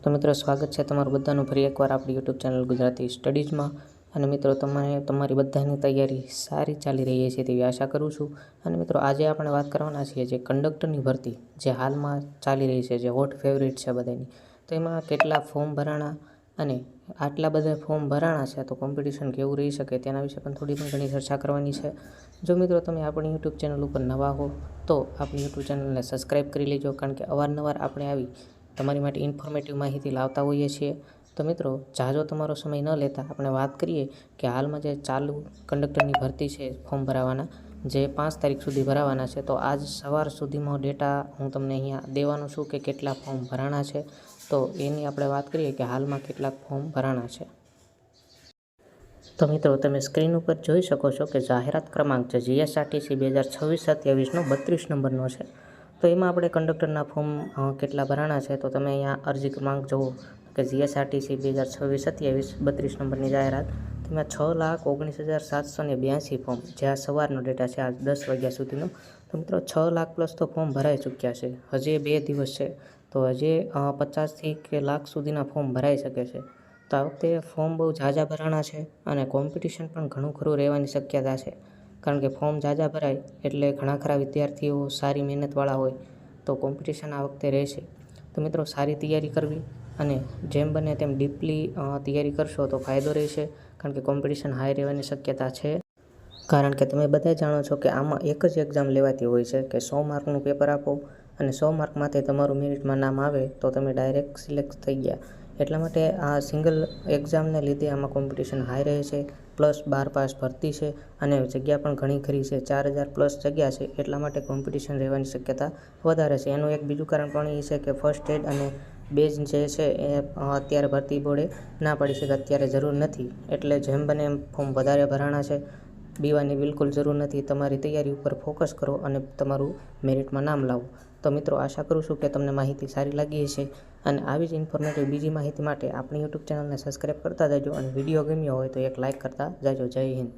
તો મિત્રો સ્વાગત છે તમારું બધાનું ફરી એકવાર આપણી યુટ્યુબ ચેનલ ગુજરાતી સ્ટડીઝમાં। અને મિત્રો તમારી બધાની તૈયારી સારી ચાલી રહી છે તેવી આશા કરું છું। અને મિત્રો આજે આપણે વાત કરવાના છીએ જે કંડક્ટરની ભરતી જે હાલમાં ચાલી રહી છે, જે હોટ ફેવરિટ છે બધાની, તો એમાં કેટલા ફોર્મ ભરાણા અને આટલા બધા ફોર્મ ભરાણા છે તો કોમ્પિટિશન કેવું રહી શકે તેના વિશે પણ થોડી ઘણી ચર્ચા કરવાની છે। જો મિત્રો તમે આપણી યુટ્યુબ ચેનલ ઉપર નવા હો તો આપણી યુટ્યુબ ચેનલને સબસ્ક્રાઈબ કરી લેજો, કારણ કે અવારનવાર આપણે આવી તમારી માટે ઇન્ફોર્મેટિવ માહિતી લાવતા હોઈએ છીએ। તો મિત્રો જાજો તમારો સમય ન લેતા આપણે વાત કરીએ કે હાલમાં જે ચાલુ કંડક્ટરની ભરતી છે, ફોર્મ ભરાવાના જે 5 તારીખ સુધી ભરાવાના છે, તો આજ સવાર સુધીમાં ડેટા હું તમને અહીંયા દેવાનો છું કે કેટલા ફોર્મ ભરાણા છે। તો એની આપણે વાત કરીએ કે હાલમાં કેટલાક ફોર્મ ભરાણા છે। તો મિત્રો તમે સ્ક્રીન ઉપર જોઈ શકો છો કે જાહેરાત ક્રમાંક જે જીએસઆરટીસી 2026-27નો 32 નંબરનો છે। તો એમાં આપણે કંડક્ટરના ફોર્મ કેટલા ભરાણા છે તો તમે અહીંયા અરજી ક્રમાંક જુઓ કે જીએસઆરટીસી 2026-27 32 નંબરની જાહેરાત, તેમાં 6,19,782 ફોર્મ, જે આ સવારનો ડેટા છે, આજ 10 વાગ્યા સુધીનો। તો મિત્રો 6 લાખ પ્લસ તો ફોર્મ ભરાઈ ચૂક્યા છે, હજી 2 દિવસ છે, તો હજી 50થી કે લાખ સુધીના ફોર્મ ભરાઈ શકે છે। તો આ વખતે ફોર્મ બહુ ઝાઝા ભરાણા છે અને કોમ્પિટિશન પણ ઘણું ખરું રહેવાની શક્યતા છે, કારણ કે ફોર્મ ઝાઝા ભરાય એટલે ઘણા ખરા વિદ્યાર્થીઓ સારી મહેનતવાળા હોય તો કોમ્પિટિશન આ વખતે રહેશે। તો મિત્રો સારી તૈયારી કરવી અને જેમ બને તેમ ડીપલી તૈયારી કરશો તો ફાયદો રહેશે, કારણ કે કોમ્પિટિશન હાઈ રહેવાની શક્યતા છે। કારણ કે તમે બધા જાણો છો કે આમાં એક જ એક્ઝામ લેવાતી હોય છે કે 100 માર્કનું પેપર આપો અને 100 માર્કમાંથી તમારું મેરિટમાં નામ આવે તો તમે ડાયરેક્ટ સિલેક્ટ થઈ ગયા। એટલા માટે આ સિંગલ એક્ઝામને લીધે આમાં કોમ્પિટિશન હાઈ રહે છે, પ્લસ 12 પાસ ભરતી છે અને જગ્યા પણ ઘણી ખરી છે, 4000 પ્લસ જગ્યા છે, એટલા માટે કોમ્પિટિશન રહેવાની શક્યતા વધારે છે। એનું એક બીજું કારણ પણ એ છે કે ફર્સ્ટ એડ અને બેઝ જે છે એ અત્યારે ભરતી બોર્ડે ના પાડી છે કે અત્યારે જરૂર નથી, એટલે જેમ બને એમ ફોર્મ વધારે ભરાણા છે, બીવાની બિલકુલ જરૂર નથી, તમારી તૈયારી ઉપર ફોકસ કરો અને તમારું મેરિટમાં નામ લાવો। તો મિત્રો આશા કરું છું કે તમને માહિતી સારી લાગી હશે અને આવી જ ઇન્ફોર્મેટિવ બીજી માહિતી માટે આપણી યુટ્યુબ ચેનલને સબસ્ક્રાઈબ કરતા જજો અને વિડીયો ગમ્યો હોય તો એક લાઇક કરતા જજો। જય હિન્દ।